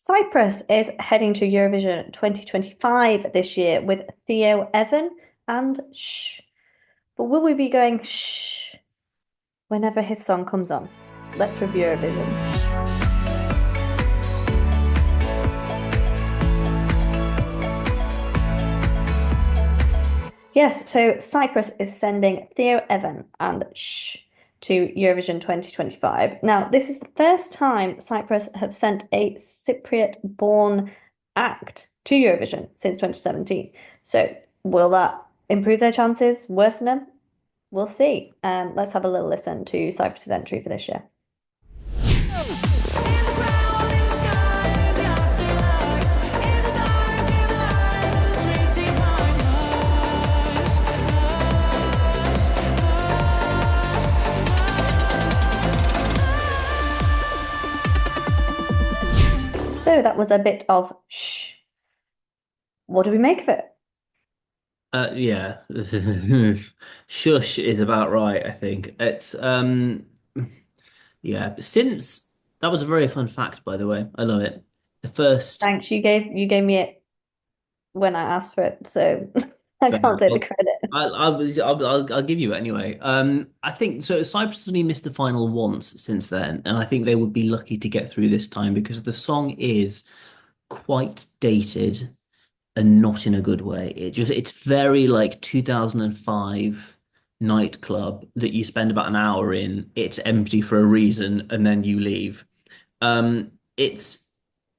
Cyprus is heading to Eurovision 2025 this year with Theo Evan and Shh. But will we be going Shh whenever his song comes on? Let's review Eurovision. Yes, so Cyprus is sending Theo Evan and Shh to Eurovision 2025. Now, this is the first time Cyprus have sent a Cypriot-born act to Eurovision since 2017. So, will that improve their chances, worsen them? We'll see. Let's have a little listen to Cyprus's entry for this year. So that was a bit of shh. What do we make of it? Yeah. Shush is about right, I think. Yeah, but since that was a very fun fact, by the way. I love it. The first Thanks, you gave me it when I asked for it, so I fair, can't take the credit. I'll give you it anyway. I think so. Cyprus has only missed the final once since then, and I think they would be lucky to get through this time because the song is quite dated and not in a good way. It's very like 2005 nightclub that you spend about an hour in. It's empty for a reason, and then you leave. It's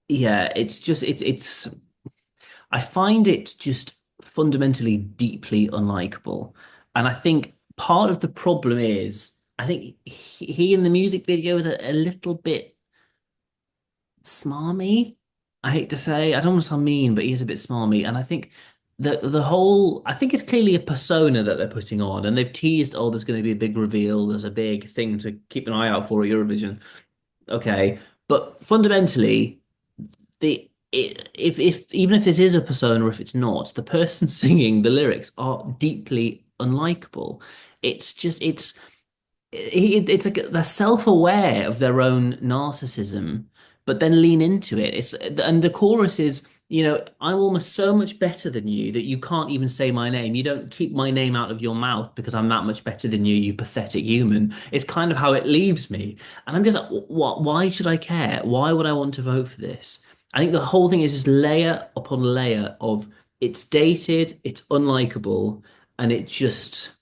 yeah, it's I find it just fundamentally deeply unlikable. And I think part of the problem is I think he in the music video is a little bit smarmy. I hate to say, I don't want to sound mean, but he is a bit smarmy. And I think the whole I think it's clearly a persona that they're putting on, and they've teased, oh, there's going to be a big reveal, there's a big thing to keep an eye out for at Eurovision. Okay. But fundamentally, if even if this is a persona or if it's not, the person singing the lyrics are deeply unlikable. It's just it's like they're self-aware of their own narcissism, but then lean into it. It's and the chorus is, I'm almost so much better than you that you can't even say my name. You don't keep my name out of your mouth because I'm that much better than you, you pathetic human. It's kind of how it leaves me. And I'm just like, what? Why should I care? Why would I want to vote for this? I think the whole thing is just layer upon layer of it's dated, it's unlikable, and it just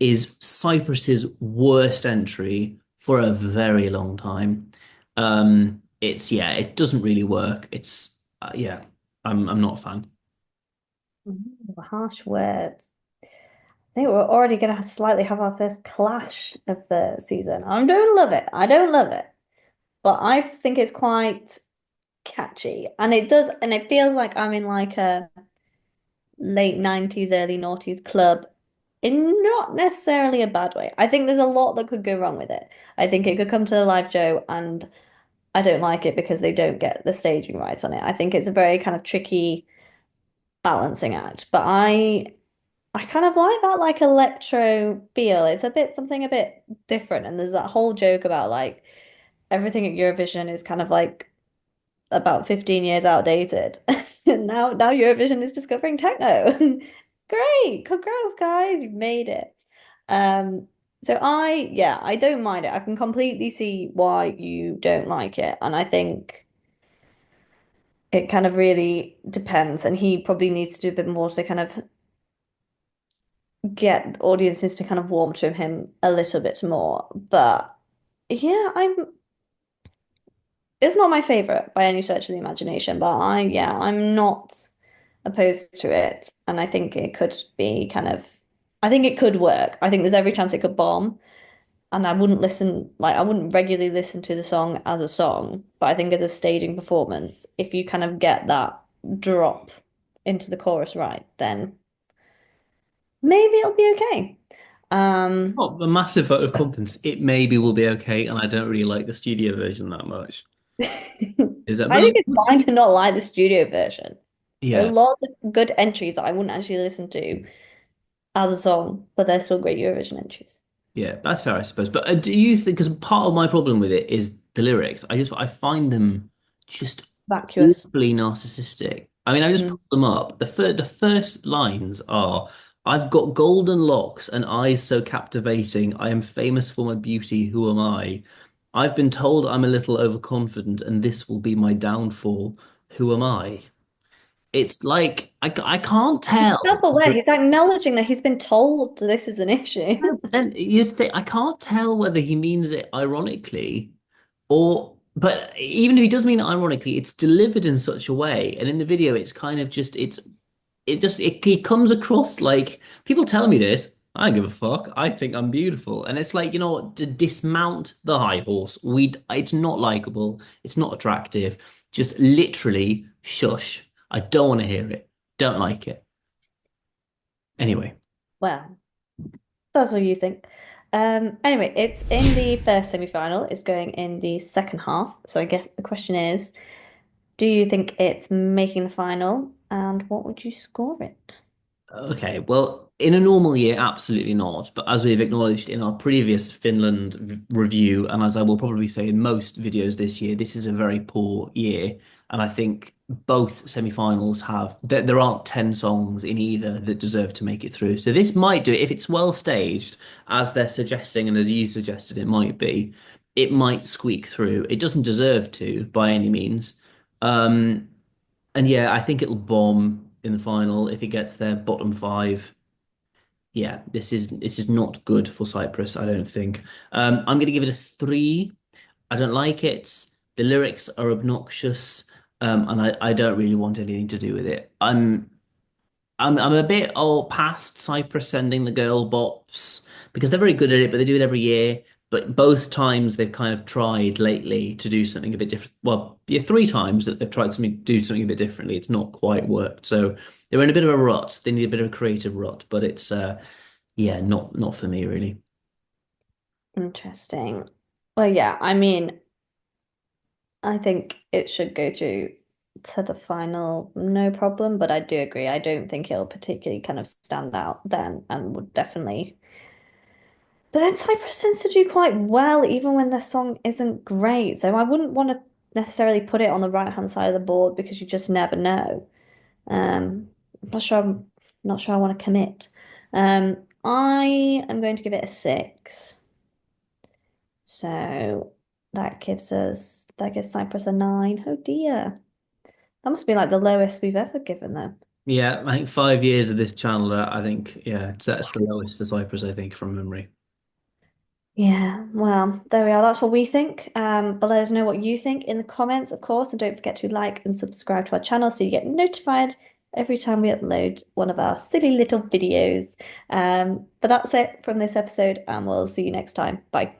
is Cyprus's worst entry for a very long time. It's yeah, it doesn't really work. It's yeah, I'm not a fan. Ooh, harsh words. I think we're already going to slightly have our first clash of the season. I don't love it. I don't love it. But I think it's quite catchy. And it feels like I'm in like a late 90s, early noughties club in not necessarily a bad way. I think there's a lot that could go wrong with it. I think it could come to the live show and I don't like it because they don't get the staging right on it. I think it's a very kind of tricky balancing act. But I kind of like that like electro feel. It's a bit something a bit different. And there's that whole joke about like everything at Eurovision is kind of like about 15 years outdated. Now Eurovision is discovering techno. Great. Congrats, guys. You've made it. So yeah, I don't mind it. I can completely see why you don't like it. And I think it kind of really depends. And he probably needs to do a bit more to kind of get audiences to kind of warm to him a little bit more. But yeah, it's not my favorite by any stretch of the imagination, but yeah, I'm not opposed to it. And I think it could be I think it could work. I think there's every chance it could bomb. And I wouldn't regularly listen to the song as a song, but I think as a staging performance, if you kind of get that drop into the chorus right, then maybe it'll be okay. Um, Oh, a massive vote of confidence. It maybe will be okay, and I don't really like the studio version that much. Is that? I But think it's fine to not like the studio version. There are yeah, lots of good entries that I wouldn't actually listen to as a song, but they're still great Eurovision entries. yeah, that's fair, I suppose. But do you think? Because part of my problem with it is the lyrics. I find them just Vacuous. awfully narcissistic. I mean, I just Mm. pulled them up. The first lines are, "I've got golden locks and eyes so captivating. I am famous for my beauty. Who am I? I've been told I'm a little overconfident, and this will be my downfall. Who am I?" It's like I can't He's tell. self-aware. He's acknowledging that he's been told this is an issue. Then you think I can't tell whether he means it ironically or, but even if he does mean it ironically, it's delivered in such a way, and in the video, it's kind of just it comes across like people tell me this. I don't give a fuck. I think I'm beautiful, and it's like you know what? To dismount the high horse. It's not likable. It's not attractive. Just literally shush. I don't want to hear it. Don't like it. Anyway. Well, that's what you think. Anyway, it's in the first semi-final. It's going in the second half. So I guess the question is, do you think it's making the final? And what would you score it? Okay, well, in a normal year, absolutely not. But as we've acknowledged in our previous Finland review, and as I will probably say in most videos this year, this is a very poor year. And I think both semi-finals there aren't 10 songs in either that deserve to make it through. So this might do it if it's well staged, as they're suggesting, and as you suggested it might be, it might squeak through. It doesn't deserve to by any means. Um, and yeah, I think it'll bomb in the final if it gets there, bottom five. Yeah, this is not good for Cyprus, I don't think. I'm gonna give it a three. I don't like it. The lyrics are obnoxious, and I don't really want anything to do with it. I'm a bit past Cyprus sending the girl bops because they're very good at it, but they do it every year. But both times they've kind of tried lately to do something a bit different. Well, yeah, three times that they've tried to do something a bit differently. It's not quite worked. So they're in a bit of a rut. They need a bit of a creative rut, but it's yeah, not for me really. Interesting. Well, yeah, I mean, I think it should go through to the final, no problem. But I do agree. I don't think it'll particularly kind of stand out then and would definitely. But then Cyprus tends to do quite well, even when their song isn't great. So I wouldn't want to necessarily put it on the right-hand side of the board because you just never know. I'm not sure. I'm not sure I want to commit. I am going to give it a six. So that gives Cyprus a nine. Oh dear. That must be like the lowest we've ever given them. Yeah, I think 5 years of this channel, I think, yeah, that's the lowest for Cyprus, I think, from memory. Yeah, well, there we are. That's what we think. But let us know what you think in the comments, of course, and don't forget to like and subscribe to our channel so you get notified every time we upload one of our silly little videos. But that's it from this episode, and we'll see you next time. Bye.